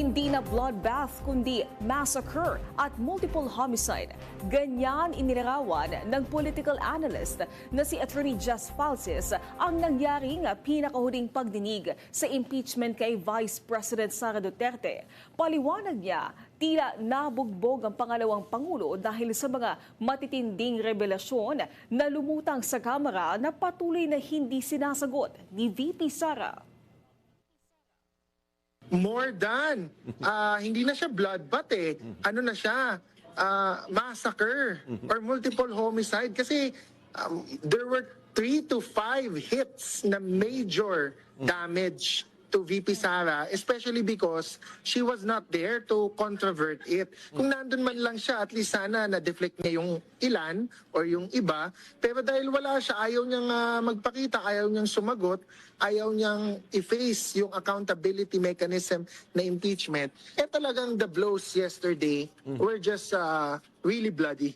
Hindi na bloodbath kundi massacre at multiple homicide. Ganyan inilarawan ng political analyst na si Attorney Jess Falces ang nangyaring pinakahuling pagdinig sa impeachment kay Vice President Sara Duterte. Paliwanag niya, tila nabugbog ang pangalawang Pangulo dahil sa mga matitinding revelasyon na lumutang sa Kamara na patuloy na hindi sinasagot ni VP Sara. More than. Hindi na siya bloodbath eh. Ano na siya? Massacre or multiple homicide. Kasi there were 3 to 5 hits na major damage to VP Sara, especially because she was not there to controvert it. Kung nandun man lang siya, at least sana na-deflect niya yung ilan or yung iba. Pero dahil wala siya, ayaw niyang magpakita, ayaw niyang sumagot, ayaw niyang i-face yung accountability mechanism na impeachment. Talagang the blows yesterday were just really bloody.